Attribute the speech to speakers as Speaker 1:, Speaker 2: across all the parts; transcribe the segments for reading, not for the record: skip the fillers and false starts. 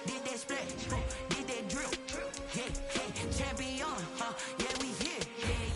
Speaker 1: Did that splash, did that drip. Yeah, champion, yeah, we here.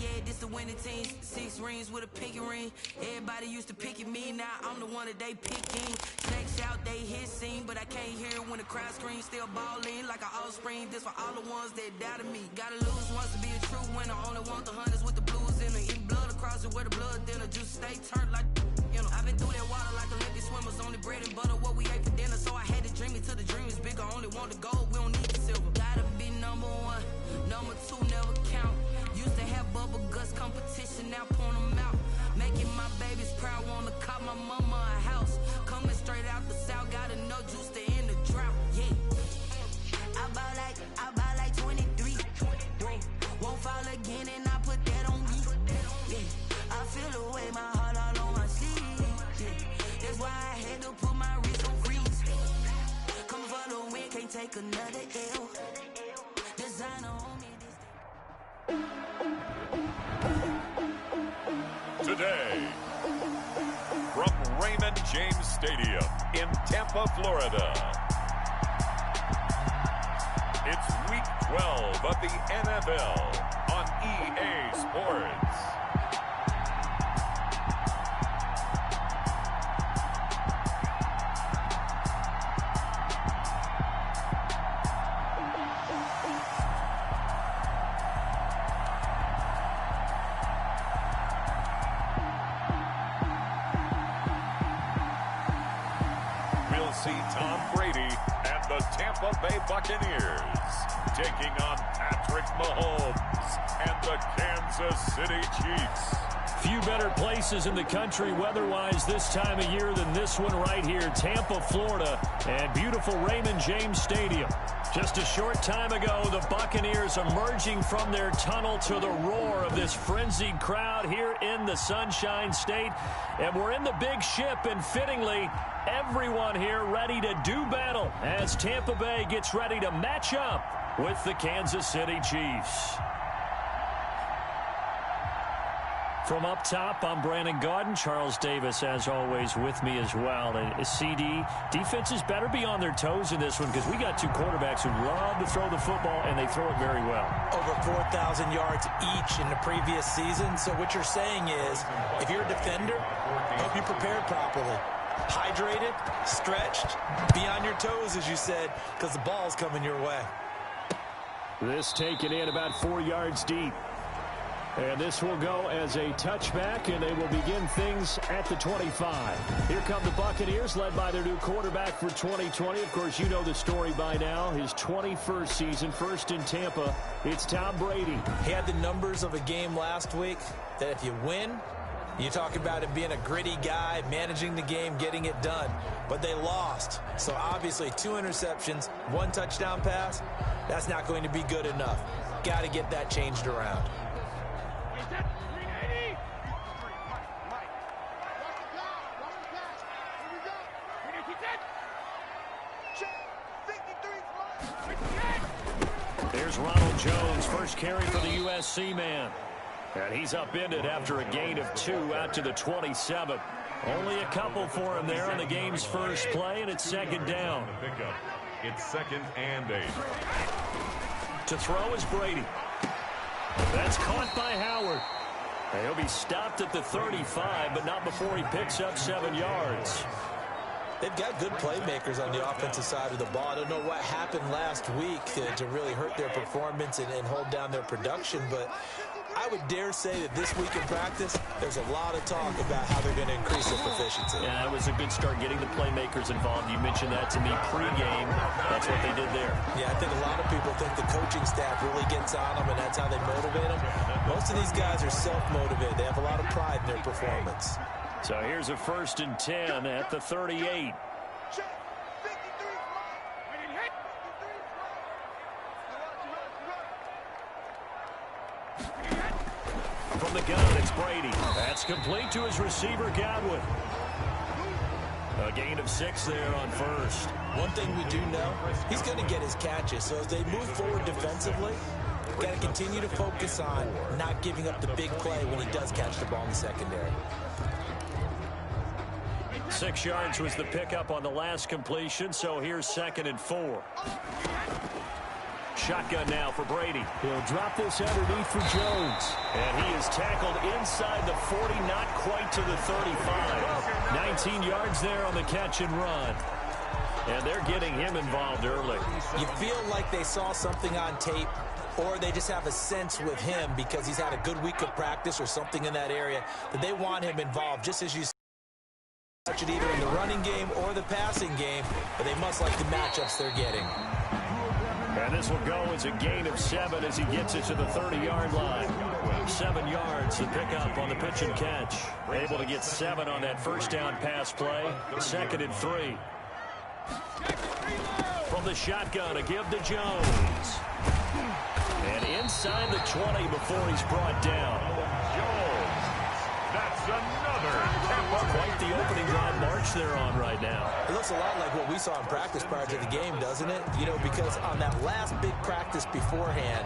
Speaker 1: Yeah, this the winning team. 6 rings with a pinky ring. Everybody used to pick at me, now I'm the one that they picking. Snakes out, they hit scene, but I can't hear when the crowd screams. Still balling like an offspring. This for all the ones that doubted me. Gotta lose once to be a true winner. Only want the hunters with the blues in it. Eat blood across it where the blood thinner. Just stay turned like, you know. I've been through that water like Olympic swimmers. Only bread and butter, what we ate for dinner. So I had to dream it till the dream is bigger. Only want the gold, we don't need the silver. Gotta be number 1, number 2 never count. Used to have bubble guts competition, now point them out. Making my babies proud, wanna cop my mama a house. Coming straight out the south, got enough juice to end the drought. Yeah, I buy like 23. Won't fall again, and I put that on me. Yeah, I feel the way, my heart all on my sleeve. Yeah, that's why I had to put my wrist on freeze. Coming for the win, can't take another L. Designer on me.
Speaker 2: Today, from Raymond James Stadium in Tampa, Florida, it's Week 12 of the NFL on EA Sports. See Tom Brady and the Tampa Bay Buccaneers taking on Patrick Mahomes and the Kansas City Chiefs.
Speaker 3: Few better places in the country weather-wise this time of year than this one right here, Tampa, Florida, and beautiful Raymond James Stadium. Just a short time ago, the Buccaneers emerging from their tunnel to the roar of this frenzied crowd here in the Sunshine State. And we're in the big ship, and fittingly, everyone here ready to do battle as Tampa Bay gets ready to match up with the Kansas City Chiefs. From up top, I'm Brandon Gaudin. Charles Davis, as always, with me as well. And CD, defenses better be on their toes in this one because we got 2 quarterbacks who love to throw the football, and they throw it very well.
Speaker 4: Over 4,000 yards each in the previous season. So what you're saying is, if you're a defender, hope you prepared properly. Hydrated, stretched, be on your toes, as you said, because the ball's coming your way.
Speaker 3: This taken in about 4 yards deep. And this will go as a touchback, and they will begin things at the 25. Here come the Buccaneers, led by their new quarterback for 2020. Of course, you know the story by now. His 21st season, first in Tampa. It's Tom Brady.
Speaker 4: He had the numbers of a game last week that if you win, you talk about him being a gritty guy, managing the game, getting it done. But they lost. So obviously 2 interceptions, 1 touchdown pass. That's not going to be good enough. Got to get that changed around.
Speaker 3: There's Ronald Jones, first carry for the USC man. And he's upended after a gain of 2 out to the 27. Only a couple for him there on the game's first play, and it's 2nd down.
Speaker 2: It's 2nd and 8.
Speaker 3: To throw is Brady. That's caught by Howard. And he'll be stopped at the 35, but not before he picks up 7 yards.
Speaker 4: They've got good playmakers on the offensive side of the ball. I don't know what happened last week to really hurt their performance and hold down their production, but I would dare say that this week in practice, there's a lot of talk about how they're going to increase their proficiency.
Speaker 3: Yeah, that was a good start getting the playmakers involved. You mentioned that to me pregame. That's what they did there.
Speaker 4: Yeah, I think a lot of people think the coaching staff really gets on them, and that's how they motivate them. Most of these guys are self-motivated. They have a lot of pride in their performance.
Speaker 3: So here's a 1st and 10 at the 38. From the gun, it's Brady. That's complete to his receiver, Godwin. A gain of 6 there on 1st.
Speaker 4: One thing we do know, he's going to get his catches. So as they move forward defensively, got to continue to focus on not giving up the big play when he does catch the ball in the secondary.
Speaker 3: 6 yards was the pickup on the last completion, so here's 2nd and 4. Shotgun now for Brady.
Speaker 5: He'll drop this underneath for Jones.
Speaker 3: And he is tackled inside the 40, not quite to the 35. 19 yards there on the catch and run. And they're getting him involved early.
Speaker 4: You feel like they saw something on tape, or they just have a sense with him because he's had a good week of practice or something in that area that they want him involved, just as you touch it either in the running game or the passing game, but they must like the matchups they're getting.
Speaker 3: And this will go as a gain of 7 as he gets it to the 30-yard line. 7 yards to pick up on the pitch and catch. Able to get 7 on that first down pass play. 2nd and 3. From the shotgun, a give to Jones. And inside the 20 before he's brought down.
Speaker 2: Jones. That's another Tampa.
Speaker 3: Quite the opening drive march they're on right now.
Speaker 4: It looks a lot like what we saw in practice prior to the game, doesn't it? You know, because on that last big practice beforehand,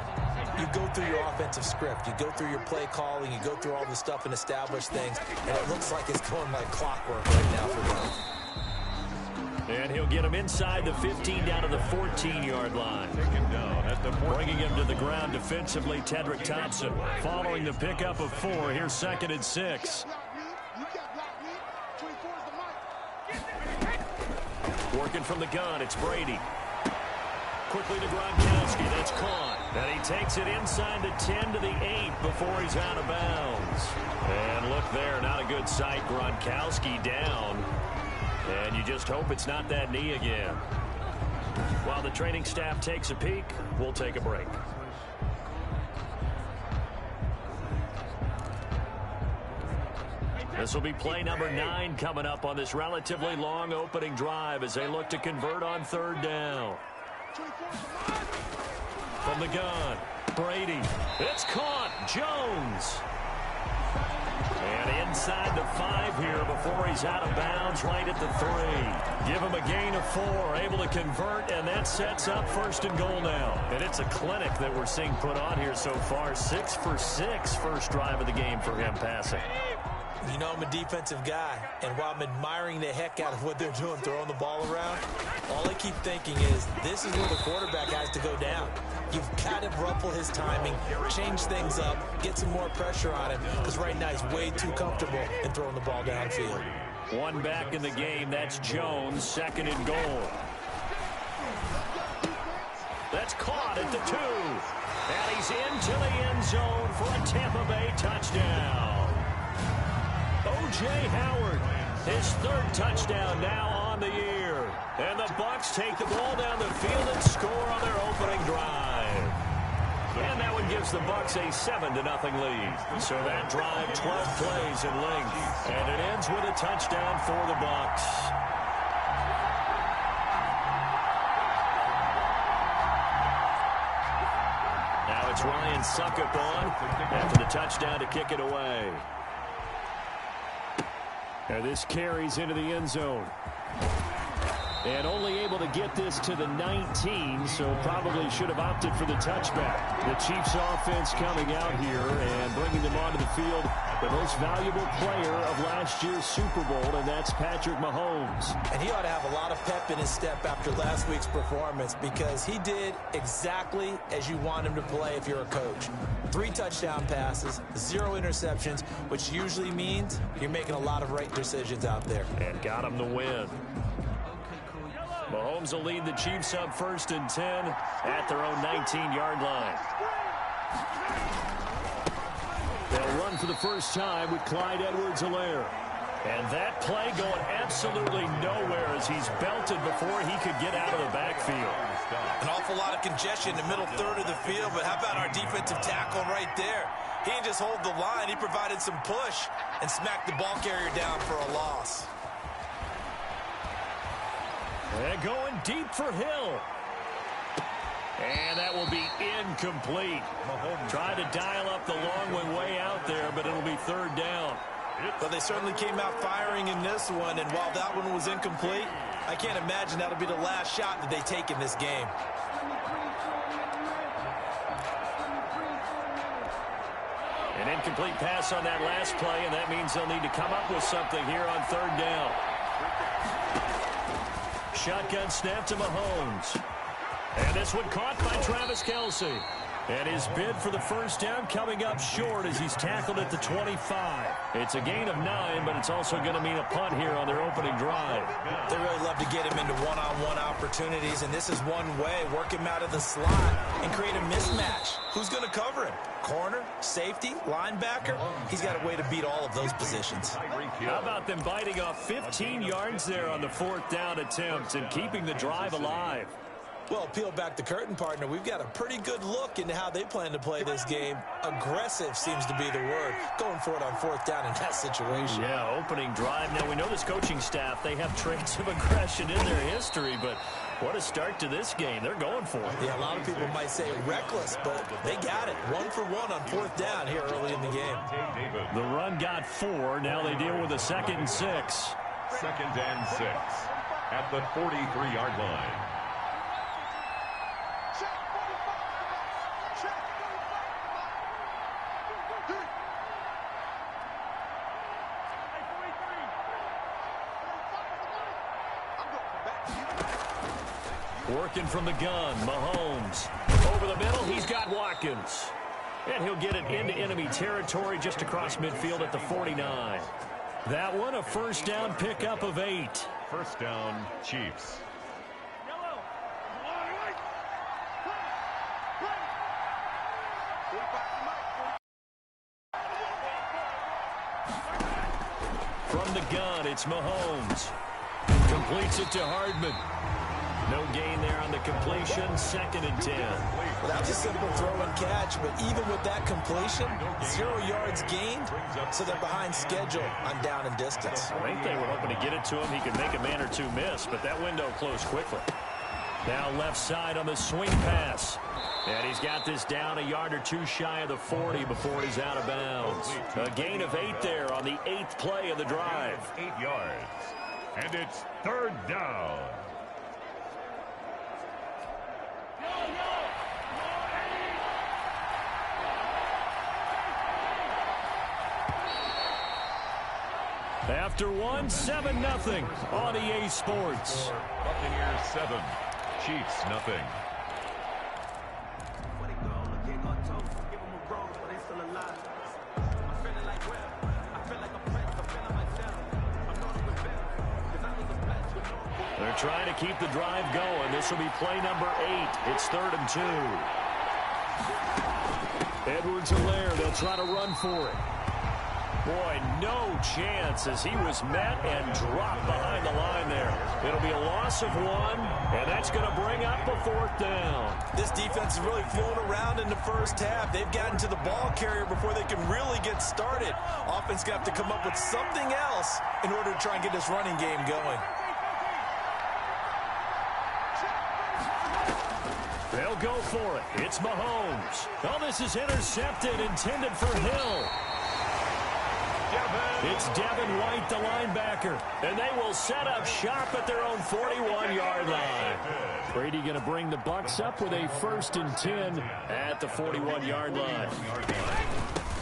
Speaker 4: you go through your offensive script. You go through your play calling. You go through all the stuff and establish things. And it looks like it's going like clockwork right now for them.
Speaker 3: And he'll get him inside the 15 down to the 14-yard line. Bringing him to the ground defensively, Tedrick Thompson. Following the pickup of 4, here's 2nd and 6. Working from the gun, it's Brady. Quickly to Gronkowski, that's caught. And he takes it inside the 10 to the 8 before he's out of bounds. And look there, not a good sight. Gronkowski down. And you just hope it's not that knee again. While the training staff takes a peek, we'll take a break. This will be play number 9 coming up on this relatively long opening drive as they look to convert on 3rd down. From the gun, Brady. It's caught. Jones. And inside the 5 here before he's out of bounds right at the 3. Give him a gain of 4, able to convert, and that sets up 1st and goal now. And it's a clinic that we're seeing put on here so far. 6 for 6 first drive of the game for him passing.
Speaker 4: You know, I'm a defensive guy, and while I'm admiring the heck out of what they're doing, throwing the ball around, all I keep thinking is this is where the quarterback has to go down. You've got to ruffle his timing, change things up, get some more pressure on him, because right now he's way too comfortable in throwing the ball downfield.
Speaker 3: One back in the game, that's Jones, 2nd and goal. That's caught at the 2. And he's into the end zone for a Tampa Bay touchdown. O.J. Howard, his 3rd touchdown now on the year. And the Bucs take the ball down the field and score on their opening drive. And that one gives the Bucs a 7-0 lead. So that drive, 12 plays in length. And it ends with a touchdown for the Bucs. Now it's Ryan Suckup on after the touchdown to kick it away. And this carries into the end zone. And only able to get this to the 19, so probably should have opted for the touchback. The Chiefs offense coming out here and bringing them onto the field. The most valuable player of last year's Super Bowl, and that's Patrick Mahomes.
Speaker 4: And he ought to have a lot of pep in his step after last week's performance because he did exactly as you want him to play if you're a coach. 3 touchdown passes, 0 interceptions, which usually means you're making a lot of right decisions out there.
Speaker 3: And got him the win. Mahomes will lead the Chiefs up 1st and 10 at their own 19-yard line. They'll run for the first time with Clyde Edwards-Helaire. And that play going absolutely nowhere as he's belted before he could get out of the backfield.
Speaker 4: An awful lot of congestion in the middle 3rd of the field, but how about our defensive tackle right there? He didn't just hold the line, he provided some push and smacked the ball carrier down for a loss.
Speaker 3: And going deep for Hill. And that will be incomplete. Mahomes tried to dial up the long one way out there, but it'll be 3rd down.
Speaker 4: But they certainly came out firing in this one, and while that one was incomplete, I can't imagine that'll be the last shot that they take in this game.
Speaker 3: An incomplete pass on that last play, and that means they'll need to come up with something here on 3rd down. Shotgun snap to Mahomes. And this one caught by Travis Kelce. And his bid for the first down coming up short as he's tackled at the 25. It's a gain of 9, but it's also going to mean a punt here on their opening drive.
Speaker 4: They really love to get him into one-on-one opportunities, and this is one way. Work him out of the slot and create a mismatch. Who's going to cover him? Corner, safety, linebacker? He's got a way to beat all of those positions.
Speaker 3: How about them biting off 15 yards there on the 4th down attempt and keeping the drive alive?
Speaker 4: Well, peel back the curtain, partner. We've got a pretty good look into how they plan to play this game. Aggressive seems to be the word. Going for it on 4th down in that situation.
Speaker 3: Yeah, opening drive. Now, we know this coaching staff, they have traits of aggression in their history, but what a start to this game. They're going for it.
Speaker 4: Yeah, a lot of people might say reckless, but they got it. 1 for 1 on 4th down here early in the game.
Speaker 3: The run got 4. Now they deal with a 2nd and 6.
Speaker 2: 2nd and 6 at the 43-yard line.
Speaker 3: Working from the gun, Mahomes. Over the middle, he's got Watkins. And he'll get it into enemy territory just across midfield at the 49. That one, a first down pickup of 8.
Speaker 2: First down, Chiefs.
Speaker 3: From the gun, it's Mahomes. Completes it to Hardman. No gain there on the completion. 2nd and 10.
Speaker 4: Well, that was a simple throw and catch, but even with that completion, 0 yards gained, so they're behind schedule on down and distance.
Speaker 3: I think they were hoping to get it to him. He could make a man or two miss, but that window closed quickly. Now left side on the swing pass. And he's got this down a yard or two shy of the 40 before he's out of bounds. A gain of 8 there on the 8th play of the drive.
Speaker 2: 8 yards. And it's 3rd down.
Speaker 3: After 1, 7-0 on EA Sports.
Speaker 2: Buccaneers 7, Chiefs 0.
Speaker 3: They're trying to keep the drive going. This will be play number 8. It's 3rd and 2. Edwards-Helaire, they'll try to run for it. Boy, no chance as he was met and dropped behind the line there. It'll be a loss of 1, and that's going to bring up a 4th down.
Speaker 4: This defense has really flown around in the first half. They've gotten to the ball carrier before they can really get started. Offense going to have to come up with something else in order to try and get this running game going.
Speaker 3: They'll go for it. It's Mahomes. Oh, this is intercepted, intended for Hill. It's Devin White, the linebacker, and they will set up shop at their own 41-yard line. Brady going to bring the Bucs up with a 1st and 10 at the 41-yard line.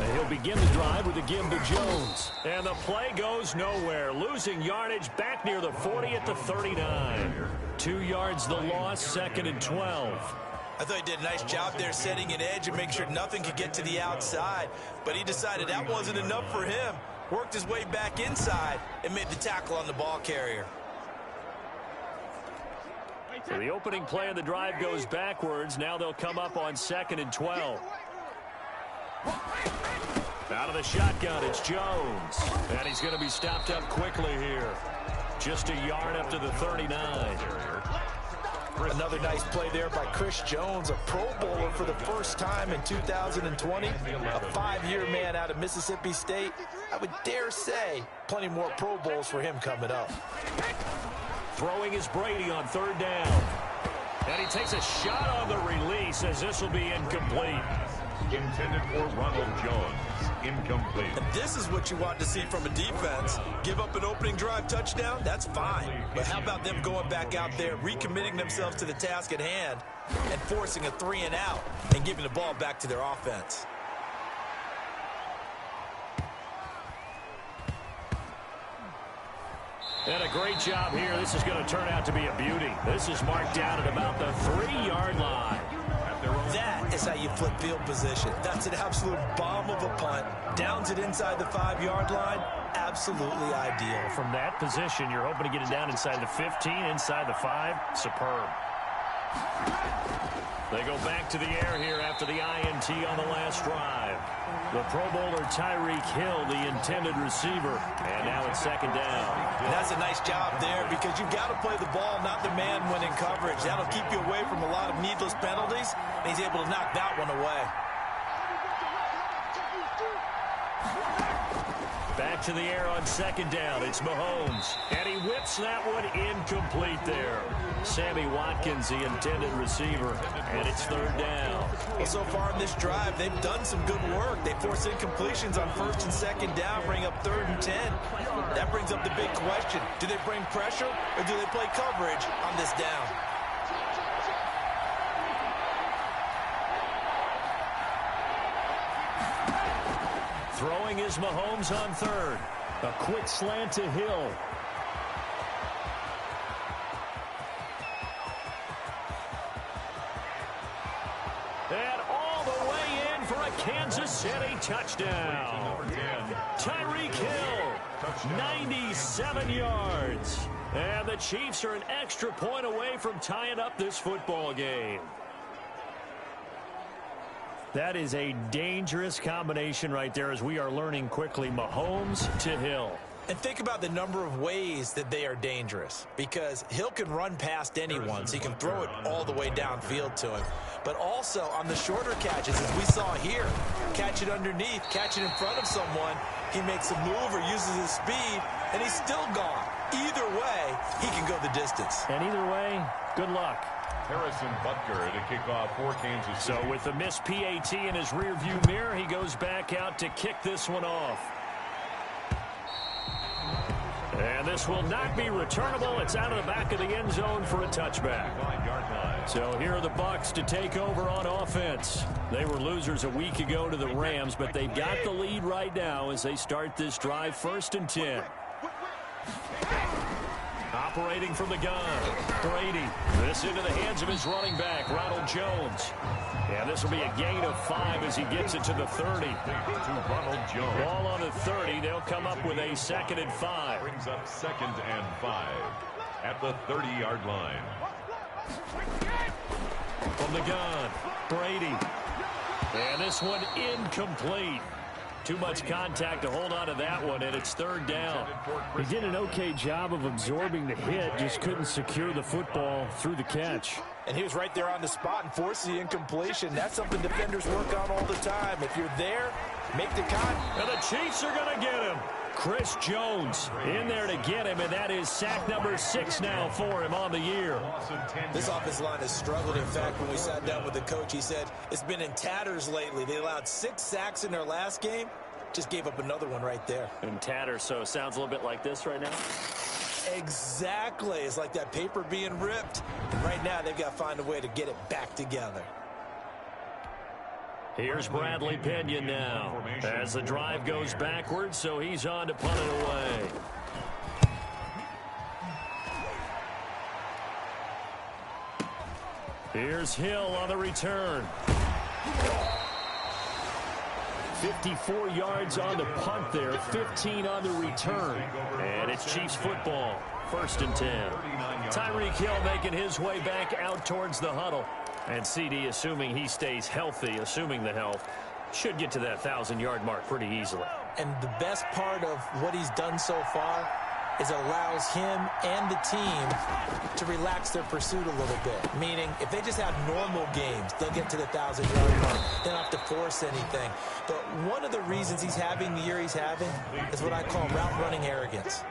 Speaker 3: And he'll begin the drive with a give to Jones. And the play goes nowhere, losing yardage back near the 40 at the 39. 2 yards the loss, 2nd and 12.
Speaker 4: I thought he did a nice job there setting an edge and make sure nothing could get to the outside. But he decided that wasn't enough for him. Worked his way back inside and made the tackle on the ball carrier.
Speaker 3: So the opening play of the drive goes backwards. Now they'll come up on 2nd and 12. Out of the shotgun, it's Jones. And he's going to be stopped up quickly here. Just a yard up to the 39.
Speaker 4: Another nice play there by Chris Jones, a Pro Bowler for the first time in 2020. A 5-year man out of Mississippi State. I would dare say plenty more Pro Bowls for him coming up.
Speaker 3: Throwing is Brady on 3rd down. And he takes a shot on the release as this will be incomplete.
Speaker 2: Intended for Ronald Jones. Incomplete.
Speaker 4: And this is what you want to see from a defense. Give up an opening drive touchdown, that's fine. But how about them going back out there, recommitting themselves to the task at hand, and forcing a 3 and out, and giving the ball back to their offense.
Speaker 3: And a great job here. This is going to turn out to be a beauty. This is marked down at about the 3-yard line.
Speaker 4: That is how you flip field position. That's an absolute bomb of a punt. Downs it inside the 5-yard line. Absolutely ideal.
Speaker 3: From that position, you're hoping to get it down inside the 15, inside the 5. Superb. They go back to the air here after the INT on the last drive. The Pro Bowler Tyreek Hill, the intended receiver. And now it's 2nd down.
Speaker 4: And that's a nice job there because you've got to play the ball, not the man when in coverage. That'll keep you away from a lot of needless penalties, and he's able to knock that one away.
Speaker 3: Back to the air on 2nd down. It's Mahomes. And he whips that one incomplete there. Sammy Watkins, the intended receiver. And it's 3rd down.
Speaker 4: Well, so far in this drive, they've done some good work. They force incompletions on 1st and 2nd down, bring up 3rd and 10. That brings up the big question. Do they bring pressure or do they play coverage on this down?
Speaker 3: Throwing is Mahomes on 3rd.
Speaker 5: A quick slant to Hill.
Speaker 3: And all the way in for a Kansas City touchdown. Tyreek Hill, 97 yards. And the Chiefs are an extra point away from tying up this football game. That is a dangerous combination right there as we are learning quickly. Mahomes to Hill.
Speaker 4: And think about the number of ways that they are dangerous, because Hill can run past anyone, so you can throw it all the way downfield to him. But also on the shorter catches, as we saw here, catch it underneath, catch it in front of someone, he makes a move or uses his speed, and he's still gone. Either way, he can go the distance.
Speaker 3: And either way, good luck.
Speaker 2: Harrison Butker to kick off for Kansas City.
Speaker 3: So with the missed PAT in his rearview mirror, he goes back out to kick this one off. And this will not be returnable. It's out of the back of the end zone for a touchback. So here are the Bucs to take over on offense. They were losers a week ago to the Rams, but they've got the lead right now as they start this drive 1st and 10. Operating from the gun, Brady. This into the hands of his running back, Ronald Jones. And this will be a gain of 5 as he gets it to the 30.
Speaker 2: To Ronald Jones.
Speaker 3: Ball on the 30. They'll come up with a 2nd and 5.
Speaker 2: Brings up 2nd and 5 at the 30-yard line.
Speaker 3: From the gun, Brady. And this one incomplete. Too much contact to hold on to that one, and it's 3rd down.
Speaker 5: He did an okay job of absorbing the hit, just couldn't secure the football through the catch.
Speaker 4: And he was right there on the spot and forced the incompletion. That's something defenders work on all the time. If you're there, make the cut.
Speaker 3: And the Chiefs are going to get him. Chris Jones in there to get him, and that is sack number 6 now for him on the year.
Speaker 4: This offensive line has struggled. In fact, when we sat down with the coach, he said it's been in tatters lately. They allowed 6 sacks in their last game. Just gave up another one right there.
Speaker 3: In tatters, so it sounds a little bit like this right now.
Speaker 4: Exactly. It's like that paper being ripped. And right now, they've got to find a way to get it back together.
Speaker 3: Here's Bradley Pinion now as the drive goes backwards, so he's on to punt it away. Here's Hill on the return.
Speaker 5: 54 yards on the punt there, 15 on the return.
Speaker 3: And it's Chiefs football, 1st and 10. Tyreek Hill making his way back out towards the huddle. And CD, assuming he stays healthy, assuming the health, should get to that 1,000-yard mark pretty easily.
Speaker 4: And the best part of what he's done so far is allows him and the team to relax their pursuit a little bit. Meaning, if they just have normal games, they'll get to the 1,000-yard mark. They don't have to force anything. But one of the reasons he's having the year he's having is what I call route running arrogance.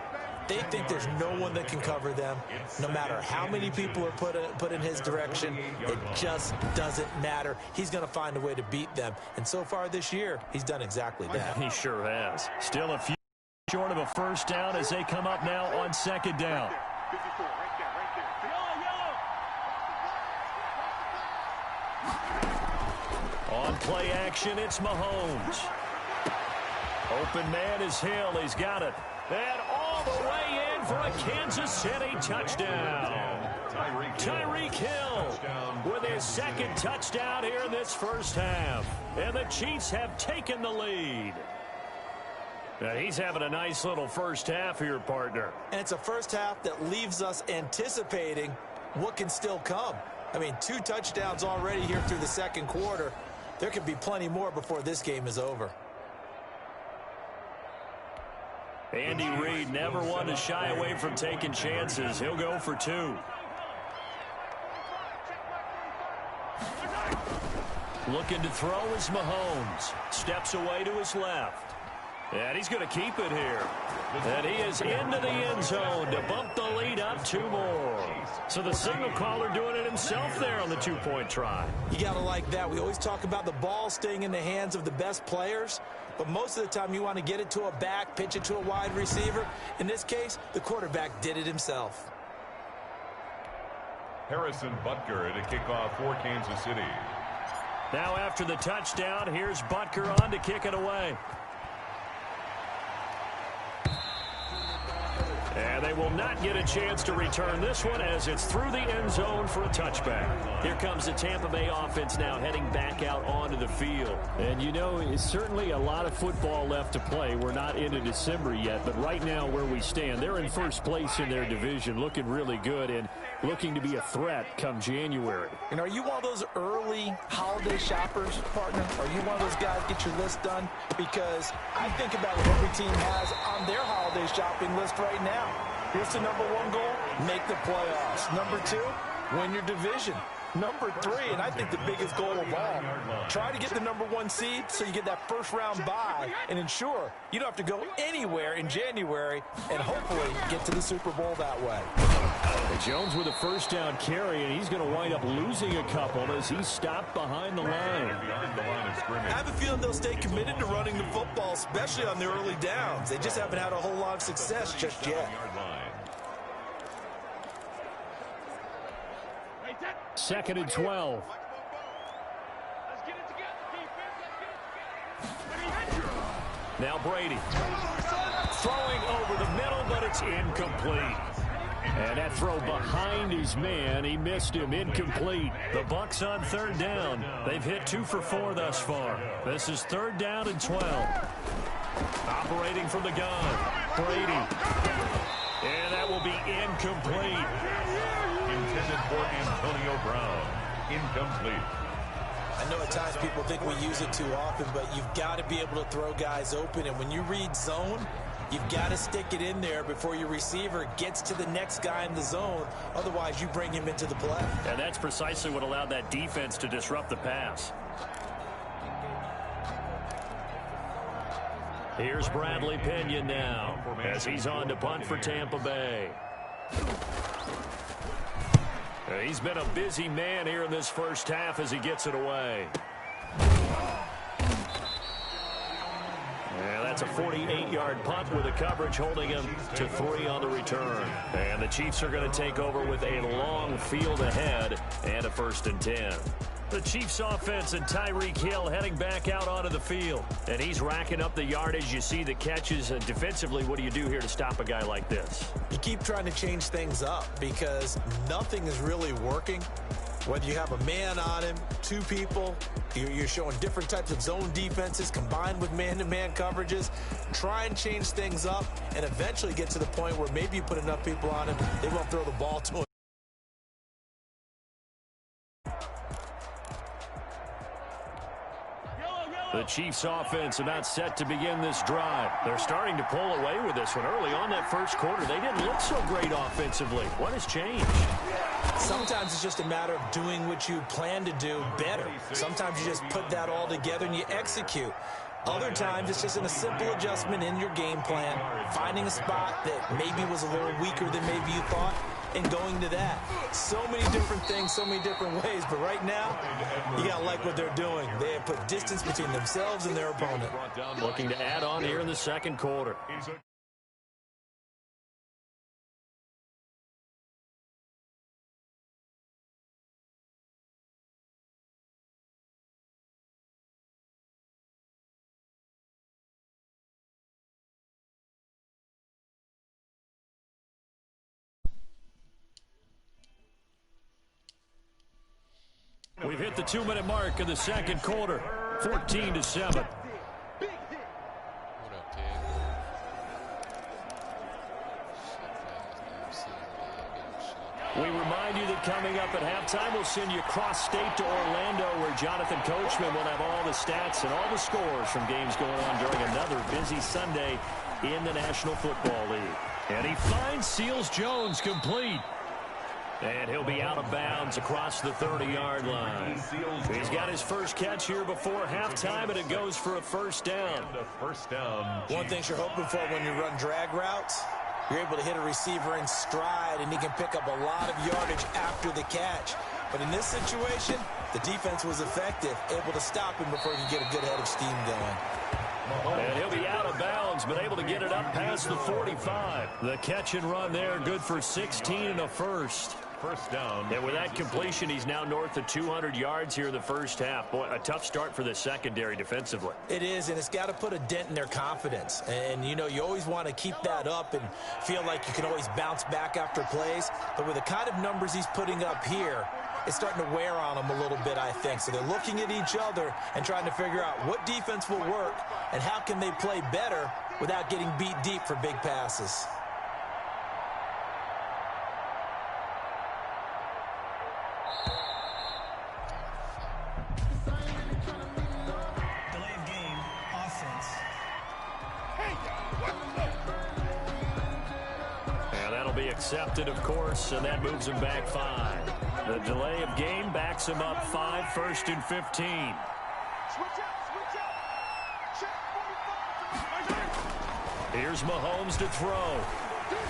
Speaker 4: They think there's no one that can cover them. No matter how many people are put in his direction, it just doesn't matter. He's going to find a way to beat them. And so far this year, he's done exactly that.
Speaker 3: He sure has. Still a few short of a 1st down as they come up now on 2nd down. On play action, it's Mahomes. Open man is Hill. He's got it. And all the way in for a Kansas City touchdown. Tyreek Hill with his second touchdown here in this first half. And the Chiefs have taken the lead. Now he's having a nice little first half here, partner.
Speaker 4: And it's a first half that leaves us anticipating what can still come. I mean, 2 touchdowns already here through the second quarter. There could be plenty more before this game is over.
Speaker 3: Andy Reid never one to shy away from taking chances. He'll go for 2. Looking to throw is Mahomes. Steps away to his left. And he's going to keep it here. And he is into the end zone to bump the lead up 2 more. So the signal caller doing it himself there on the 2-point try.
Speaker 4: You got to like that. We always talk about the ball staying in the hands of the best players, but most of the time you want to get it to a back, pitch it to a wide receiver. In this case, the quarterback did it himself.
Speaker 2: Harrison Butker to kick off for Kansas City.
Speaker 3: Now after the touchdown, here's Butker on to kick it away. And they will not get a chance to return this one as it's through the end zone for a touchback. Here comes the Tampa Bay offense now heading back out onto the field.
Speaker 5: And you know, it's certainly a lot of football left to play. We're not into December yet, but right now where we stand, they're in first place in their division, looking really good and looking to be a threat come January.
Speaker 4: And are you one of those early holiday shoppers, partner? Are you one of those guys get your list done? Because I think about what every team has on their holiday shopping list right now. Here's the number 1 goal: make the playoffs. Number 2, win your division. Number 3, and I think the biggest goal of all, try to get the number 1 seed so you get that first-round bye and ensure you don't have to go anywhere in January and hopefully get to the Super Bowl that way.
Speaker 5: And Jones with a first down carry, and he's going to wind up losing a couple as he's stopped behind the line.
Speaker 4: I have a feeling they'll stay committed to running the football, especially on the early downs. They just haven't had a whole lot of success just yet.
Speaker 5: 2nd and 12.
Speaker 3: Now Brady. Throwing over the middle, but it's incomplete. And that throw behind his man, he missed him, incomplete. The Bucs on 3rd down. They've hit 2 for 4 thus far. This is 3rd down and 12. Operating from the gun, Brady. And that will be incomplete.
Speaker 2: Intended for Antonio Brown. Incomplete.
Speaker 4: I know at times people think we use it too often, but you've got to be able to throw guys open. And when you read zone, you've got to stick it in there before your receiver gets to the next guy in the zone. Otherwise, you bring him into the play.
Speaker 3: And that's precisely what allowed that defense to disrupt the pass. Here's Bradley Pinion now as he's on to punt for Tampa Bay. He's been a busy man here in this first half as he gets it away. And that's a 48-yard punt with the coverage holding him to 3 on the return. And the Chiefs are going to take over with a long field ahead and a 1st and 10. The Chiefs offense and Tyreek Hill heading back out onto the field. And he's racking up the yardage. You see the catches. Defensively, what do you do here to stop a guy like this?
Speaker 4: You keep trying to change things up because nothing is really working. Whether you have a man on him, 2 people, you're showing different types of zone defenses combined with man-to-man coverages. Try and change things up and eventually get to the point where maybe you put enough people on him, they won't throw the ball to him.
Speaker 3: The Chiefs offense about set to begin this drive. They're starting to pull away with this one. Early on that first quarter, they didn't look so great offensively. What has changed?
Speaker 4: Sometimes it's just a matter of doing what you plan to do better. Sometimes you just put that all together and you execute. Other times it's just a simple adjustment in your game plan, finding a spot that maybe was a little weaker than maybe you thought, and going to that. So many different things, so many different ways, but right now, you got to like what they're doing. They have put distance between themselves and their opponent.
Speaker 3: Looking to add on here in the second quarter. We've hit the 2-minute mark of the second quarter, 14-7. We remind you that coming up at halftime, we'll send you cross-state to Orlando, where Jonathan Coachman will have all the stats and all the scores from games going on during another busy Sunday in the National Football League. And he finds Seals-Jones complete. And he'll be out of bounds across the 30-yard line. He's got his first catch here before halftime, and it goes for a first down.
Speaker 4: One thing you're hoping for when you run drag routes, you're able to hit a receiver in stride, and he can pick up a lot of yardage after the catch. But in this situation, the defense was effective, able to stop him before he could get a good head of steam going.
Speaker 3: And he'll be out of bounds, but able to get it up past the 45. The catch and run there, good for 16 and a first.
Speaker 2: First down.
Speaker 3: And with that completion, he's now north of 200 yards here in the first half. Boy, a tough start for the secondary defensively.
Speaker 4: It is, and it's got to put a dent in their confidence. And, you know, you always want to keep that up and feel like you can always bounce back after plays. But with the kind of numbers he's putting up here, it's starting to wear on them a little bit, I think. So they're looking at each other and trying to figure out what defense will work and how can they play better without getting beat deep for big passes.
Speaker 3: Accepted, of course, and that moves him back 5. The delay of game backs him up 5, 1st and 15. Here's Mahomes to throw.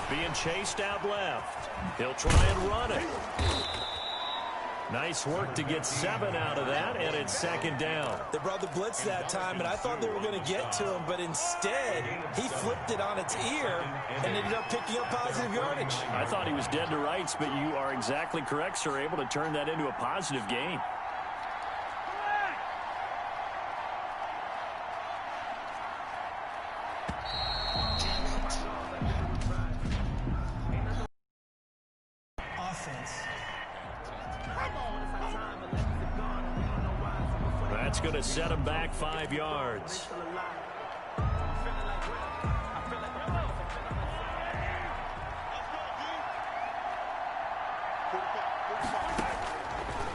Speaker 3: Being chased out left. He'll try and run it. Nice work to get 7 out of that, and it's second down.
Speaker 4: They brought the blitz that time, and I thought they were going to get to him, but instead, he flipped it on its ear and ended up picking up positive yardage.
Speaker 3: I thought he was dead to rights, but you are exactly correct, sir, able to turn that into a positive gain. That's going to set him back 5 yards.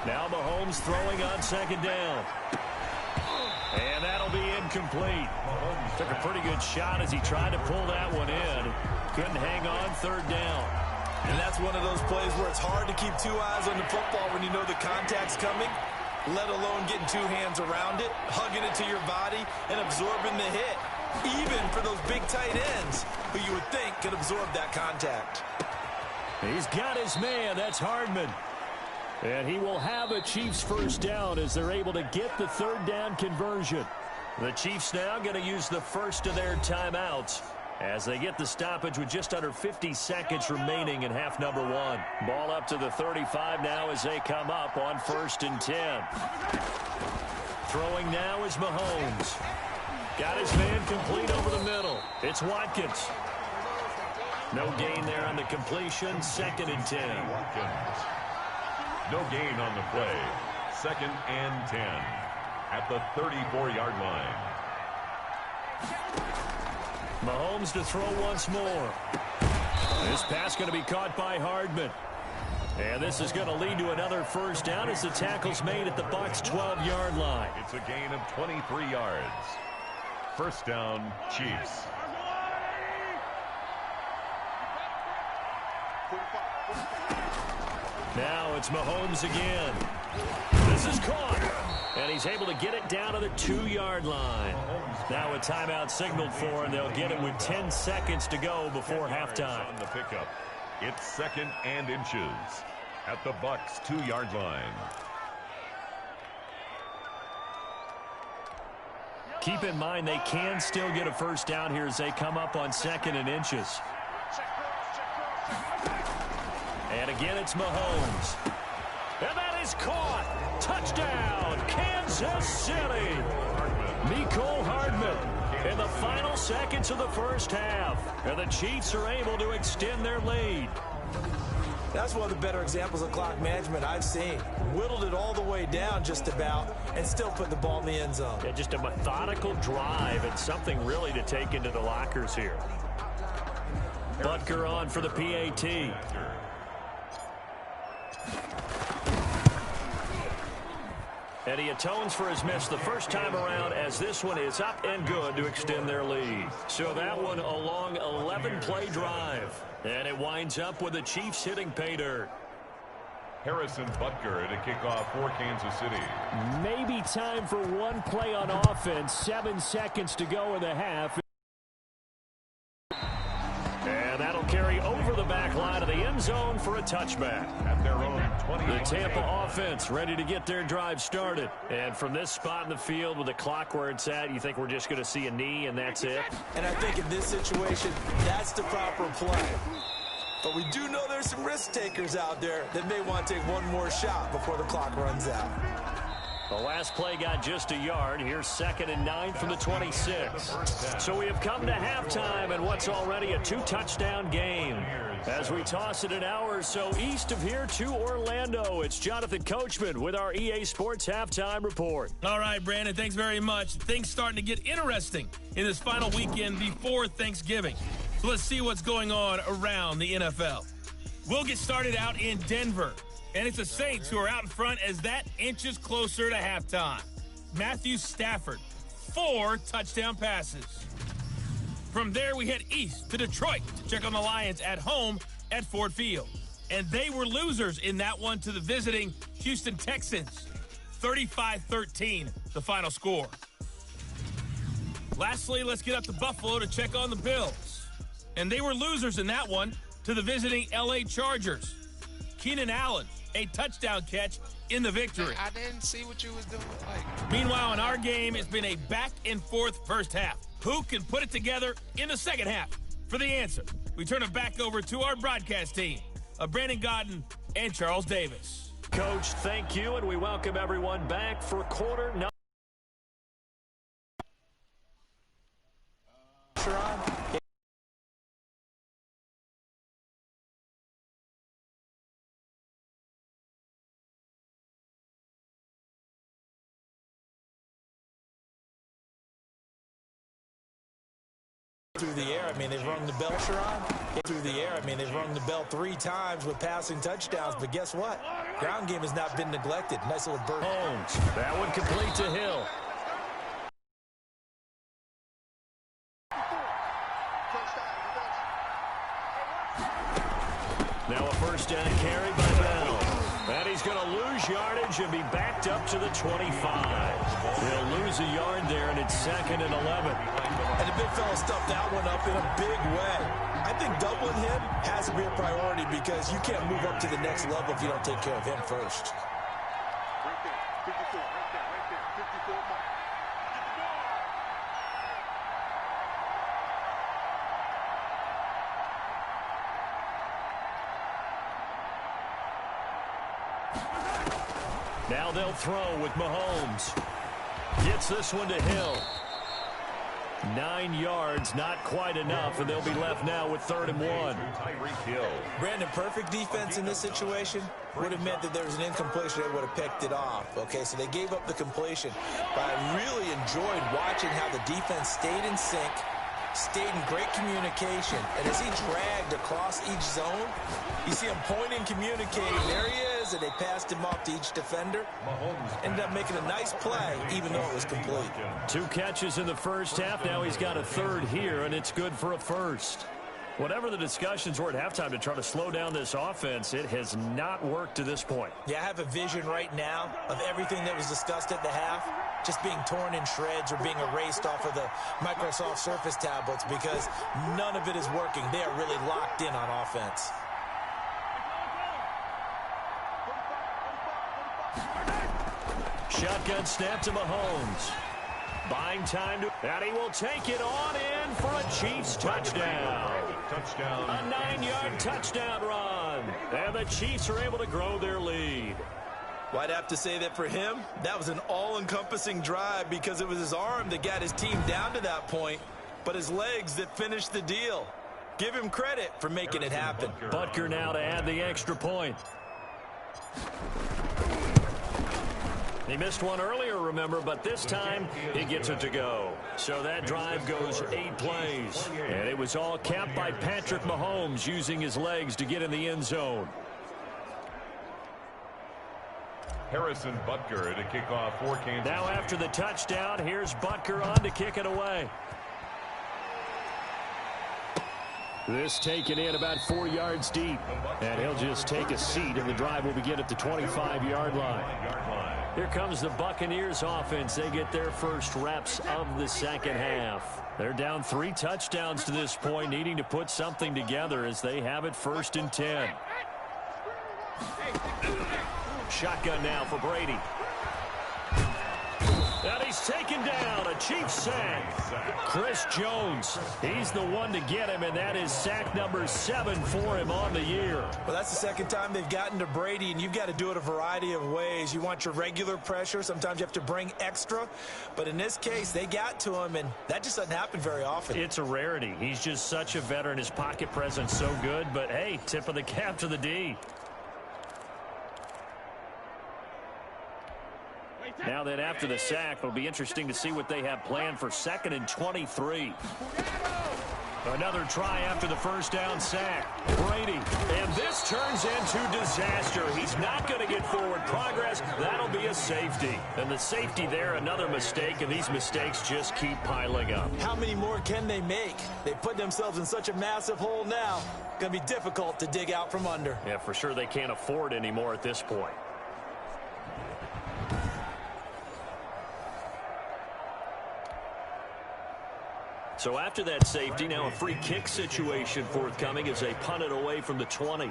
Speaker 3: Now Mahomes throwing on second down. And that'll be incomplete. Took a pretty good shot as he tried to pull that one in. Couldn't hang on, third down.
Speaker 4: And that's one of those plays where it's hard to keep 2 eyes on the football when you know the contact's coming, let alone getting 2 hands around it, hugging it to your body, and absorbing the hit. Even for those big tight ends who you would think could absorb that contact.
Speaker 3: He's got his man. That's Hardman. And he will have a Chiefs first down as they're able to get the third down conversion. The Chiefs now going to use the first of their timeouts as they get the stoppage with just under 50 seconds remaining in half number 1. Ball up to the 35 now as they come up on 1st and 10. Throwing now is Mahomes. Got his man complete over the middle. It's Watkins. No gain there on the completion. 2nd and 10.
Speaker 2: No gain on the play. 2nd and 10 at the 34-yard line.
Speaker 3: Mahomes to throw once more. This pass going to be caught by Hardman. And this is going to lead to another first down as the tackle's made at the Bucs' 12-yard line.
Speaker 2: It's a gain of 23 yards. First down, Chiefs.
Speaker 3: Now it's Mahomes again. This is caught. And he's able to get it down to the 2-yard line. Now a timeout signaled for, and they'll get it with 10 seconds to go before halftime.
Speaker 2: On the pickup. It's 2nd and inches at the Bucs' 2-yard line.
Speaker 3: Keep in mind they can still get a first down here as they come up on 2nd and inches. And again, it's Mahomes. And that is caught. Touchdown, Kansas City. Mecole Hardman in the final seconds of the first half. And the Chiefs are able to extend their lead.
Speaker 4: That's one of the better examples of clock management I've seen. Whittled it all the way down just about and still put the ball in the end zone.
Speaker 3: Yeah, just a methodical drive and something really to take into the lockers here. Butker on for the PAT. And he atones for his miss the first time around as this one is up and good to extend their lead. So that one a long 11-play drive. And it winds up with the Chiefs hitting pay dirt.
Speaker 2: Harrison Butker to kick off for Kansas City.
Speaker 5: Maybe time for one play on offense. 7 seconds to go in the half. And that'll carry over the back line of the end zone for a touchback.
Speaker 2: At their own 20.
Speaker 3: The Tampa offense ready to get their drive started. And from this spot in the field with the clock where it's at, you think we're just going to see a knee and that's it?
Speaker 4: And I think in this situation, that's the proper play. But we do know there's some risk takers out there that may want to take one more shot before the clock runs out.
Speaker 3: The last play got just a yard. Here's 2nd and 9 from the 26. So we have come to halftime and what's already a 2-touchdown game. As we toss it an hour or so east of here to Orlando, it's Jonathan Coachman with our EA Sports Halftime Report.
Speaker 6: All right, Brandon, thanks very much. Things starting to get interesting in this final weekend before Thanksgiving. So let's see what's going on around the NFL. We'll get started out in Denver. And it's the Saints who are out in front as that inches closer to halftime. Matthew Stafford, 4 touchdown passes. From there, we head east to Detroit to check on the Lions at home at Ford Field. And they were losers in that one to the visiting Houston Texans. 35-13, the final score. Lastly, let's get up to Buffalo to check on the Bills. And they were losers in that one to the visiting L.A. Chargers. Keenan Allen, a touchdown catch in the victory.
Speaker 7: I didn't see what you was doing.
Speaker 6: Meanwhile, in our game, it's been a back-and-forth first half. Who can put it together in the second half? For the answer, we turn it back over to our broadcast team of Brandon Godden and Charles Davis.
Speaker 3: Coach, thank you, and we welcome everyone back for quarter number.
Speaker 4: Through the air, I mean, they've rung the bell, Sharon. Through the air, I mean, they've rung the bell 3 times with passing touchdowns. But guess what? Ground game has not been neglected. Nice little bird.
Speaker 3: Holmes, that one complete to Hill. Now a first down carry by Bell. And he's going to lose yardage and be backed up to the 25. He'll lose a yard there, and it's 2nd and 11.
Speaker 4: And the big fella stuffed that one up in a big way. I think doubling him has to be a priority because you can't move up to the next level if you don't take care of him first.
Speaker 8: Right there, 54, right there, 54 mark.
Speaker 3: Now they'll throw with Mahomes. Gets this one to Hill. 9 yards, not quite enough, and they'll be left now with 3rd and 1.
Speaker 4: Brandon, perfect defense in this situation would have meant that there was an incompletion that would have picked it off. Okay, so they gave up the completion. But I really enjoyed watching how the defense stayed in sync, stayed in great communication, and as he dragged across each zone, you see him pointing, communicating. There he is, and they passed him off to each defender. Ended up making a nice play, even though it was complete.
Speaker 3: 2 catches in the first half. Now he's got a 3rd here, and it's good for a 1st. Whatever the discussions were at halftime to try to slow down this offense, it has not worked to this point.
Speaker 4: Yeah, I have a vision right now of everything that was discussed at the half just being torn in shreds or being erased off of the Microsoft Surface tablets because none of it is working. They are really locked in on offense.
Speaker 3: Shotgun snap to Mahomes. Buying time to, and he will take it on in for a Chiefs touchdown. A 9-yard touchdown run. And the Chiefs are able to grow their lead.
Speaker 4: Well, I'd have to say that for him, that was an all-encompassing drive because it was his arm that got his team down to that point, but his legs that finished the deal. Give him credit for making it happen.
Speaker 3: Butker now to add the extra point. He missed one earlier, remember, but this time he gets it to go. So that drive goes 8 plays. And it was all capped by Patrick Mahomes using his legs to get in the end zone.
Speaker 2: Harrison Butker to kick off for Kansas
Speaker 3: Now
Speaker 2: City.
Speaker 3: after the touchdown, here's Butker on to kick it away. This taken in about 4 yards deep. And he'll just take a seat, and the drive will begin at the 25-yard line. Here comes the Buccaneers offense. They get their first reps of the second half. They're down 3 touchdowns to this point, needing to put something together as they have it 1st and 10. Shotgun now for Brady. And he's taken down. A Chiefs sack. Chris Jones, he's the one to get him, and that is sack number 7 for him on the year.
Speaker 4: Well, that's the second time they've gotten to Brady, and you've got to do it a variety of ways. You want your regular pressure. Sometimes you have to bring extra. But in this case, they got to him, and that just doesn't happen very often.
Speaker 3: It's a rarity. He's just such a veteran. His pocket presence so good. But, hey, tip of the cap to the D. Now then, after the sack, it'll be interesting to see what they have planned for 2nd and 23. Another try after the first down sack. Brady, and this turns into disaster. He's not going to get forward progress. That'll be a safety. And the safety there, another mistake, and these mistakes just keep piling up.
Speaker 4: How many more can they make? They put themselves in such a massive hole now. Going to be difficult to dig out from under.
Speaker 3: Yeah, for sure they can't afford any more at this point. So after that safety, now a free kick situation forthcoming as they punt it away from the 20.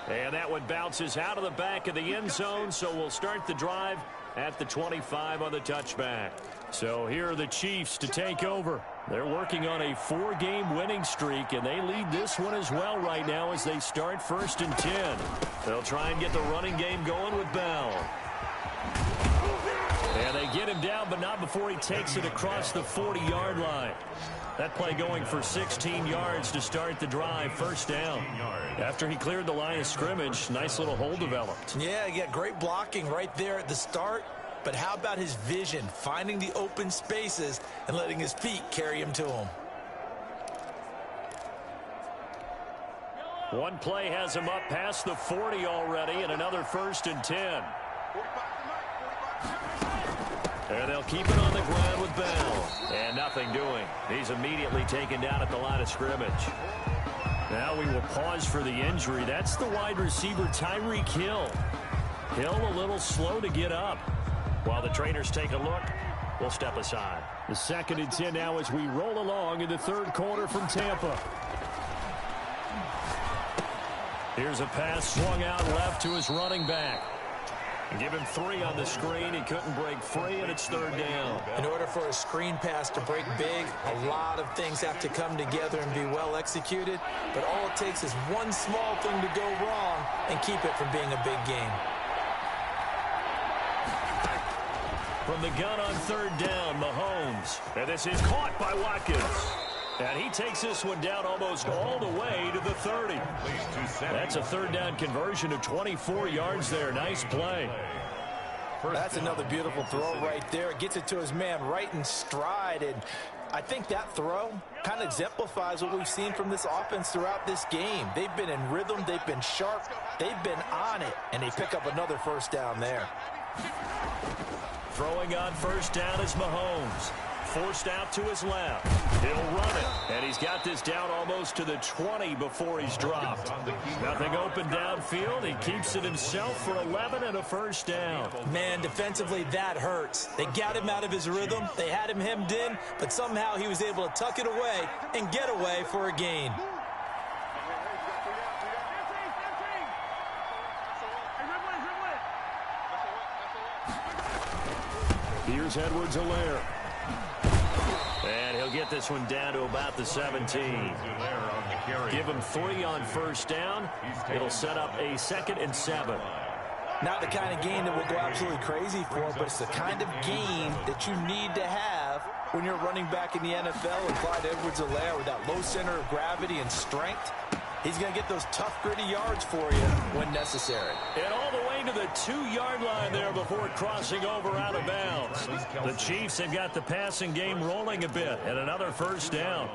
Speaker 3: And that one bounces out of the back of the end zone, so we'll start the drive at the 25 on the touchback. So here are the Chiefs to take over. They're working on a 4-game winning streak, and they lead this one as well right now as they start 1st and 10. They'll try and get the running game going with Bell. And they get him down, but not before he takes it across the 40-yard line. That play going for 16 yards to start the drive, 1st down. After he cleared the line of scrimmage, nice little hole developed.
Speaker 4: Yeah, he got great blocking right there at the start. But how about his vision, finding the open spaces and letting his feet carry him to him?
Speaker 3: One play has him up past the 40 already, and another 1st and 10. And they'll keep it on the ground with Bell. And nothing doing. He's immediately taken down at the line of scrimmage. Now we will pause for the injury. That's the wide receiver, Tyreek Hill. Hill a little slow to get up. While the trainers take a look, we'll step aside. The 2nd and 10 now as we roll along in the 3rd quarter from Tampa. Here's a pass swung out left to his running back. Give him 3 on the screen. He couldn't break free, and it's 3rd down.
Speaker 4: In order for a screen pass to break big, a lot of things have to come together and be well executed. But all it takes is one small thing to go wrong and keep it from being a big game.
Speaker 3: From the gun on 3rd down, Mahomes. And this is caught by Watkins. And he takes this one down almost all the way to the 30. That's a 3rd down conversion of 24 yards there. Nice play.
Speaker 4: That's another beautiful throw right there. Gets it to his man right in stride. And I think that throw kind of exemplifies what we've seen from this offense throughout this game. They've been in rhythm. They've been sharp. They've been on it. And they pick up another 1st down there.
Speaker 3: Throwing on 1st down is Mahomes. Forced out to his left. He'll run it. And he's got this down almost to the 20 before he's dropped. Nothing open downfield. He keeps it himself for 11 and a 1st down.
Speaker 4: Man, defensively, that hurts. They got him out of his rhythm. They had him hemmed in, but somehow he was able to tuck it away and get away for a gain.
Speaker 3: Here's Edwards-Helaire. And he'll get this one down to about the 17. Give him 3 on 1st down. It'll set up a 2nd and 7.
Speaker 4: Not the kind of game that we'll go absolutely crazy for, but it's the kind of game that you need to have When you're running back in the NFL and Clyde Edwards-Helaire with that low center of gravity and strength, he's going to get those tough, gritty yards for you when necessary.
Speaker 3: And all the way to the 2-yard line there before crossing over out of bounds. The Chiefs have got the passing game rolling a bit, and another first down.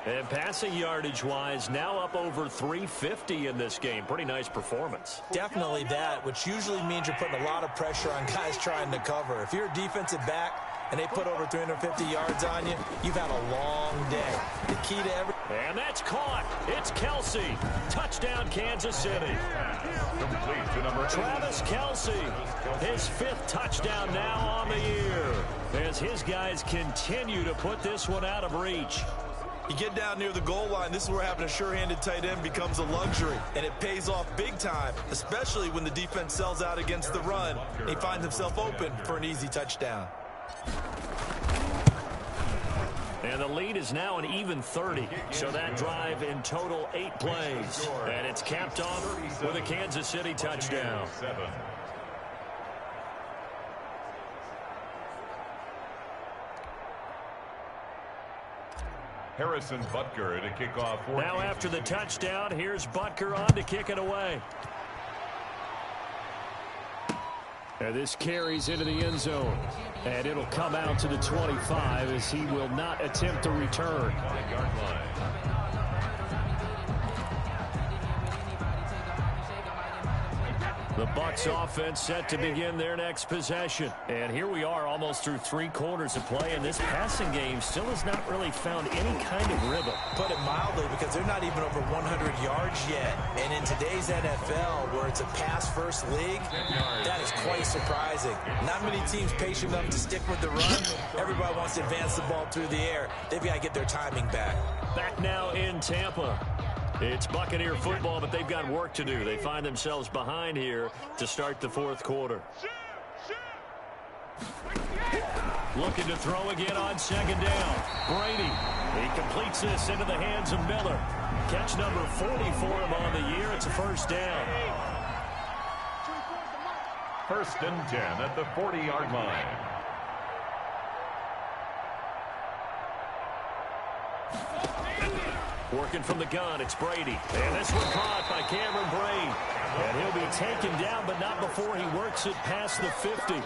Speaker 3: And passing yardage-wise, now up over 350 in this game. Pretty nice performance.
Speaker 4: Definitely that, which usually means you're putting a lot of pressure on guys trying to cover. If you're a defensive back and they put over 350 yards on you, you've had a long day. The key to every...
Speaker 3: And that's caught. It's Kelsey. Touchdown, Kansas City.
Speaker 2: Complete to number 8.
Speaker 3: Travis Kelsey, his 5th touchdown now on the year, as his guys continue to put this one out of reach.
Speaker 4: You get down near the goal line, this is where having a sure-handed tight end becomes a luxury, and it pays off big time, especially when the defense sells out against the run. He finds himself open for an easy touchdown.
Speaker 3: And the lead is now an even 30, so that drive in total 8 plays. And it's capped off with a Kansas City touchdown.
Speaker 2: Harrison Butker to kick off.
Speaker 3: Now after the touchdown, here's Butker on to kick it away. And this carries into the end zone. And it'll come out to the 25 as he will not attempt to return. The Bucs offense set to begin their next possession. And here we are almost through 3 quarters of play, and this passing game still has not really found any kind of rhythm.
Speaker 4: Put it mildly, because they're not even over 100 yards yet. And in today's NFL, where it's a pass-first league, that is quite surprising. Not many teams patient enough to stick with the run. Everybody wants to advance the ball through the air. They've got to get their timing back.
Speaker 3: Back now in Tampa. It's Buccaneer football, but they've got work to do. They find themselves behind here to start the 4th quarter. Looking to throw again on 2nd down. Brady. He completes this into the hands of Miller. Catch number 40 for him on the year. It's a first down.
Speaker 2: 1st and 10 at the 40-yard line.
Speaker 3: Working from the gun, it's Brady. And this one caught by Cameron Brate. And he'll be taken down, but not before he works it past the 50.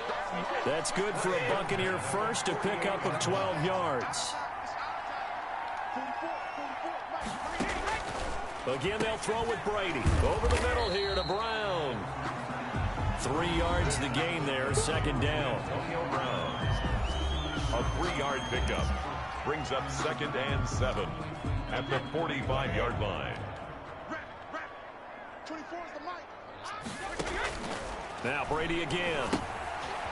Speaker 3: That's good for a Buccaneer first, a pickup of 12 yards. Again, they'll throw with Brady. Over the middle here to Brown. 3 yards the gain there, 2nd down.
Speaker 2: A 3-yard pickup brings up 2nd and 7 at the 45-yard line.
Speaker 3: Now Brady again.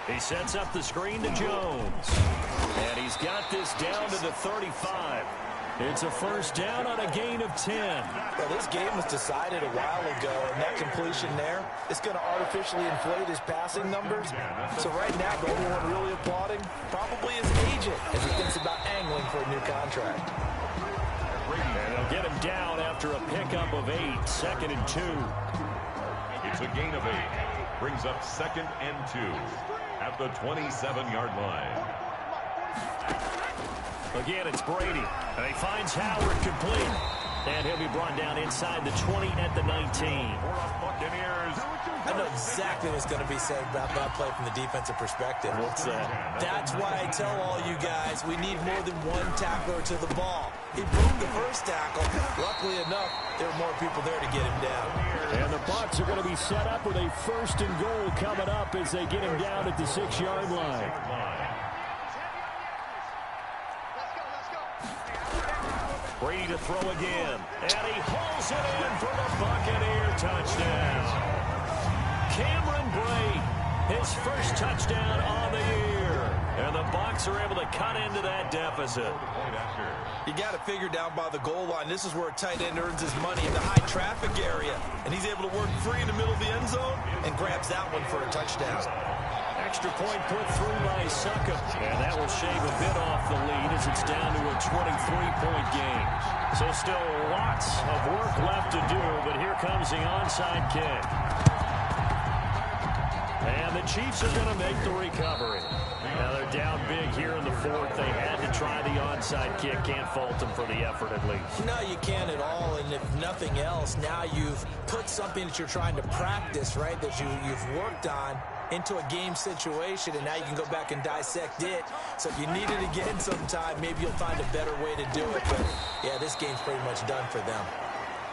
Speaker 3: He sets up the screen to Jones. And he's got this down to the 35. It's a first down on a gain of 10.
Speaker 4: Well, this game was decided a while ago, and that completion there is going to artificially inflate his passing numbers. So right now, the only one really applauding probably his agent as he thinks about angling for a new contract.
Speaker 3: And they'll get him down after a pickup of 8, 2nd and 2.
Speaker 2: It's a gain of 8. Brings up 2nd and 2 at the 27-yard line.
Speaker 3: Again, it's Brady. And he finds Howard complete. And he'll be brought down inside the 20 at the 19.
Speaker 2: Buccaneers.
Speaker 4: I know exactly what's going to be said about that play from the defensive perspective.
Speaker 3: What's that?
Speaker 4: That's why I tell all you guys we need more than one tackler to the ball. He broke the first tackle. Luckily enough, there were more people there to get him down.
Speaker 3: And the Bucs are going to be set up with a 1st and goal coming up as they get him down at the 6-yard line. Brady to throw again. And he hauls it in for the Buccaneer touchdown. Cameron Brate, his first touchdown on the year. And the Bucs are able to cut into that deficit.
Speaker 4: You got to figure down by the goal line. This is where a tight end earns his money in the high traffic area. And he's able to work free in the middle of the end zone and grabs that one for a touchdown.
Speaker 3: Extra point put through by Suckup. And that will shave a bit off the lead as it's down to a 23-point game. So still lots of work left to do, but here comes the onside kick. And the Chiefs are going to make the recovery. Now they're down big here in the fourth. They had to try the onside kick. Can't fault them for the effort at least.
Speaker 4: No, you can't at all. And if nothing else, now you've put something that you're trying to practice, right, that you've worked on into a game situation, and now you can go back and dissect it. So if you need it again sometime, maybe you'll find a better way to do it. But, yeah, this game's pretty much done for them.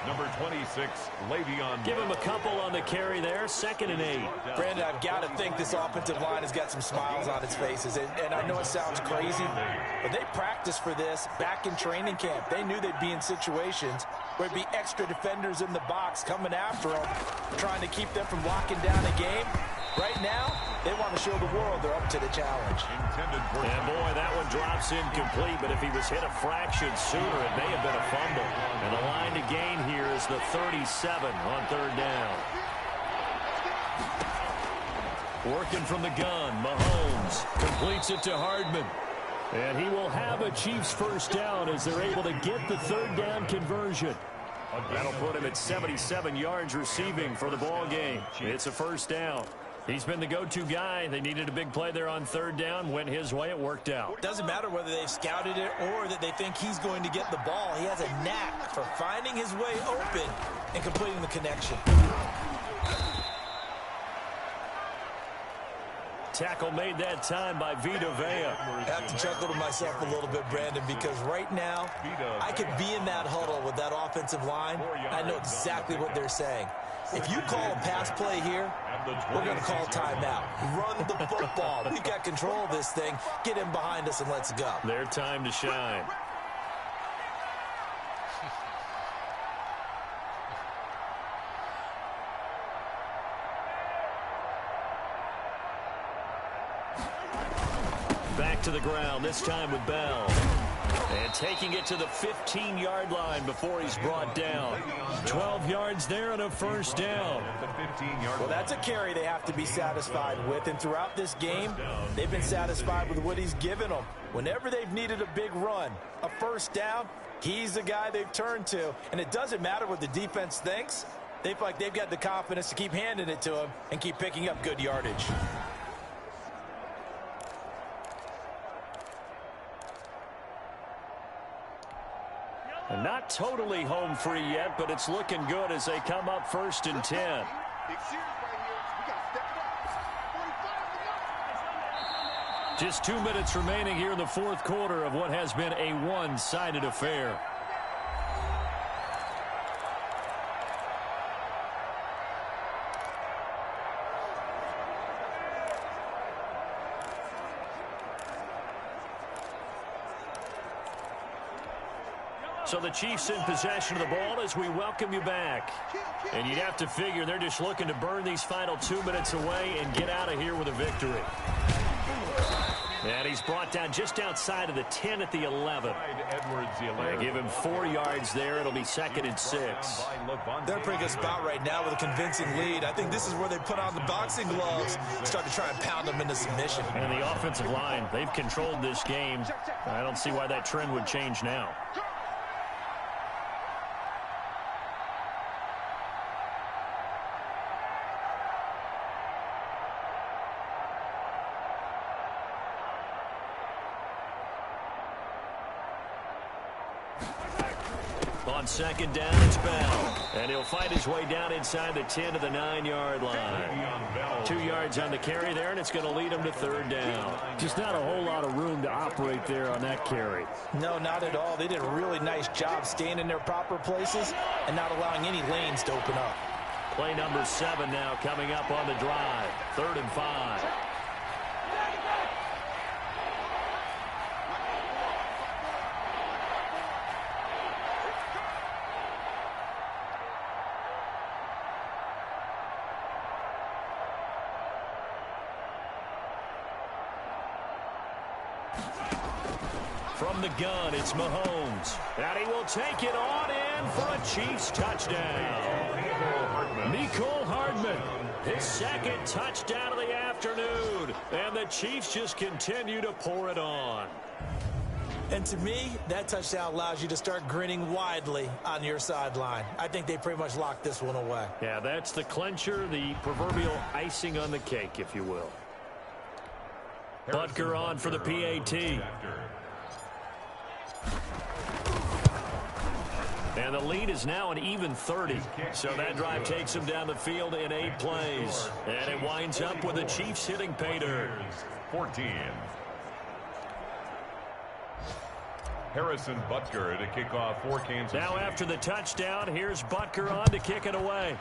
Speaker 2: Number 26, Le'Veon.
Speaker 3: Give him a couple on the carry there. 2nd and 8.
Speaker 4: Brandon, I've got to think this offensive line has got some smiles on its faces. And I know it sounds crazy, but they practiced for this back in training camp. They knew they'd be in situations where it'd be extra defenders in the box coming after them, trying to keep them from locking down a game. Right now, they want to show the world they're up to the challenge.
Speaker 3: And, boy, that one drops incomplete, but if he was hit a fraction sooner, it may have been a fumble. And the line to gain here is the 37 on 3rd down. Working from the gun, Mahomes completes it to Hardman. And he will have a Chiefs first down as they're able to get the 3rd down conversion. That'll put him at 77 yards receiving for the ball game. It's a first down. He's been the go-to guy. They needed a big play there on 3rd down. Went his way. It worked out.
Speaker 4: Doesn't matter whether they've scouted it or that they think he's going to get the ball. He has a knack for finding his way open and completing the connection.
Speaker 3: Tackle made that time by Vita Vea.
Speaker 4: I have to chuckle to myself a little bit, Brandon, because right now I could be in that huddle with that offensive line. I know exactly what they're saying. If you call a pass play here, we're going to call timeout. Run the football. We've got control of this thing. Get him behind us and let's go.
Speaker 3: Their time to shine. Back to the ground, this time with Bell. And taking it to the 15-yard line before he's brought down. 12 yards there and a first down.
Speaker 4: Well, that's a carry they have to be satisfied with. And throughout this game, they've been satisfied with what he's given them. Whenever they've needed a big run, a first down, he's the guy they've turned to. And it doesn't matter what the defense thinks. They feel like they've got the confidence to keep handing it to him and keep picking up good yardage.
Speaker 3: And not totally home free yet, but it's looking good as they come up 1st and 10. Just 2 minutes remaining here in the 4th quarter of what has been a one-sided affair. So the Chiefs in possession of the ball as we welcome you back. And you'd have to figure they're just looking to burn these final 2 minutes away and get out of here with a victory. And he's brought down just outside of the 10 at the 11. Give him 4 yards there. It'll be 2nd and 6.
Speaker 4: They're in a pretty good spot right now with a convincing lead. I think this is where they put on the boxing gloves, start to try and pound them into submission.
Speaker 3: And the offensive line, they've controlled this game. I don't see why that trend would change now. On 2nd down, it's Bell. And he'll fight his way down inside the 10 to the 9-yard line. 2 yards on the carry there, and it's going to lead him to 3rd down.
Speaker 5: Just not a whole lot of room to operate there on that carry.
Speaker 4: No, not at all. They did a really nice job staying in their proper places and not allowing any lanes to open up.
Speaker 3: Play number 7 now coming up on the drive. 3rd and 5. From the gun, it's Mahomes. And he will take it on in for a Chiefs touchdown. Mecole Hardman, his 2nd touchdown of the afternoon. And the Chiefs just continue to pour it on.
Speaker 4: And to me, that touchdown allows you to start grinning widely on your sideline. I think they pretty much locked this one away.
Speaker 3: Yeah, that's the clincher, the proverbial icing on the cake, if you will. Butker on for the PAT. And the lead is now an even 30. So that drive takes him down the field in 8 plays. And it winds up with the Chiefs hitting pay dirt.
Speaker 2: 14. Harrison Butker to kick off for Kansas
Speaker 3: Now
Speaker 2: City.
Speaker 3: after the touchdown, here's Butker on to kick it away.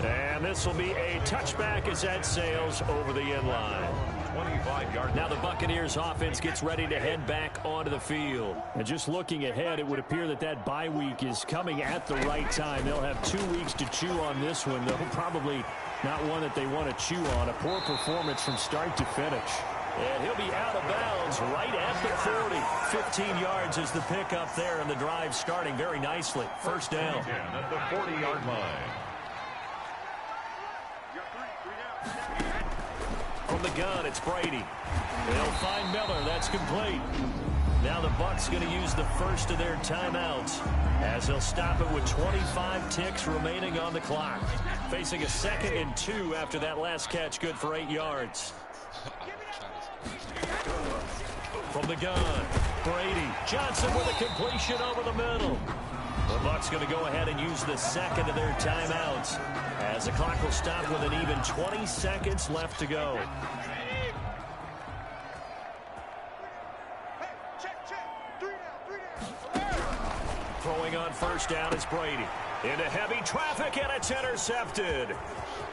Speaker 3: And this will be a touchback as that sails over the end line.
Speaker 2: 25-yard.
Speaker 3: Now the Buccaneers offense gets ready to head back onto the field. And just looking ahead, it would appear that that bye week is coming at the right time. They'll have 2 weeks to chew on this one, though probably not one that they want to chew on. A poor performance from start to finish. And he'll be out of bounds right at the 40. 15 yards is the pickup there, and the drive starting very nicely. First down.
Speaker 2: At the 40-yard line.
Speaker 3: From the gun, it's Brady. They'll find Miller. That's complete. Now the Bucs going to use the first of their timeouts as they'll stop it with 25 ticks remaining on the clock. Facing a 2nd and 2 after that last catch, good for 8 yards. From the gun, Brady. Johnson with a completion over the middle. The Bucs going to go ahead and use the 2nd of their timeouts as the clock will stop with an even 20 seconds left to go. Throwing on first down is Brady. Into heavy traffic, and it's intercepted.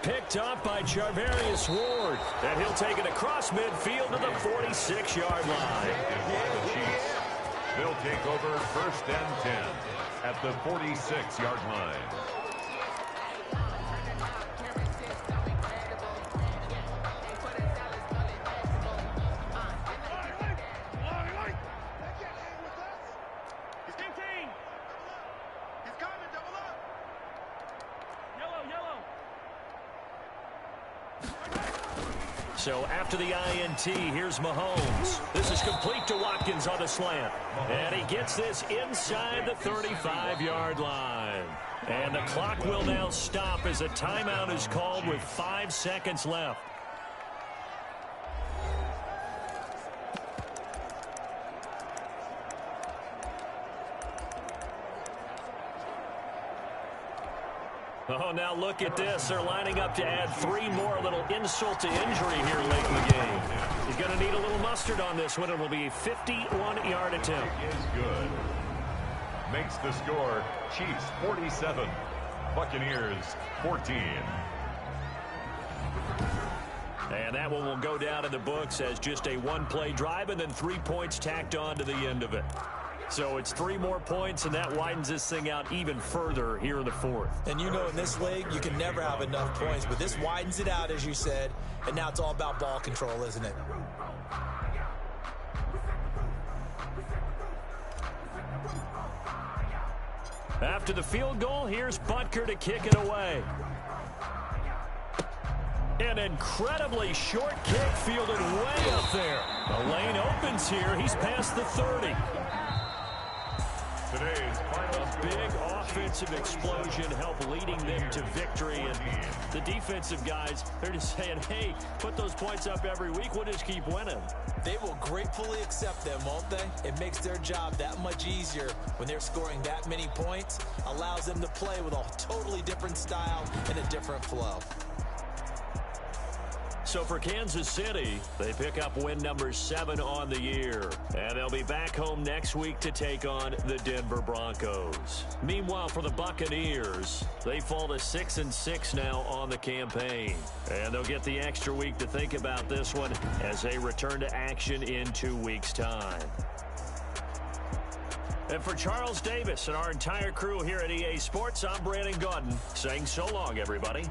Speaker 3: Picked up by Charvarius Ward. And he'll take it across midfield to the 46-yard line.
Speaker 2: The Chiefs. They'll take over 1st and 10 at the 46-yard line.
Speaker 3: So after the INT, here's Mahomes. This is complete to Watkins on the slant. And he gets this inside the 35-yard line. And the clock will now stop as a timeout is called with 5 seconds left. Oh, now look at this. They're lining up to add 3 more. A little insult to injury here late in the game. He's going to need a little mustard on this one. It will be a 51-yard attempt.
Speaker 2: Is good. Makes the score Chiefs 47, Buccaneers 14.
Speaker 3: And that one will go down in the books as just a 1-play drive and then 3 points tacked on to the end of it. So it's 3 more points, and that widens this thing out even further here in the 4th.
Speaker 4: And you know in this league, you can never have enough points, but this widens it out, as you said, and now it's all about ball control, isn't it?
Speaker 3: After the field goal, here's Butker to kick it away. An incredibly short kick fielded way up there. The lane opens here. He's past the 30.
Speaker 2: Today's final
Speaker 3: A big offensive explosion helped leading them to victory. And the defensive guys, they're just saying, hey, put those points up every week. We'll just keep winning.
Speaker 4: They will gratefully accept them, won't they? It makes their job that much easier when they're scoring that many points. Allows them to play with a totally different style and a different flow.
Speaker 3: So for Kansas City, they pick up win number 7 on the year. And they'll be back home next week to take on the Denver Broncos. Meanwhile, for the Buccaneers, they fall to 6-6 now on the campaign. And they'll get the extra week to think about this one as they return to action in 2 weeks' time. And for Charles Davis and our entire crew here at EA Sports, I'm Brandon Gaudin saying so long, everybody.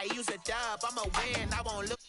Speaker 1: I use a dub, I'ma win, I won't look.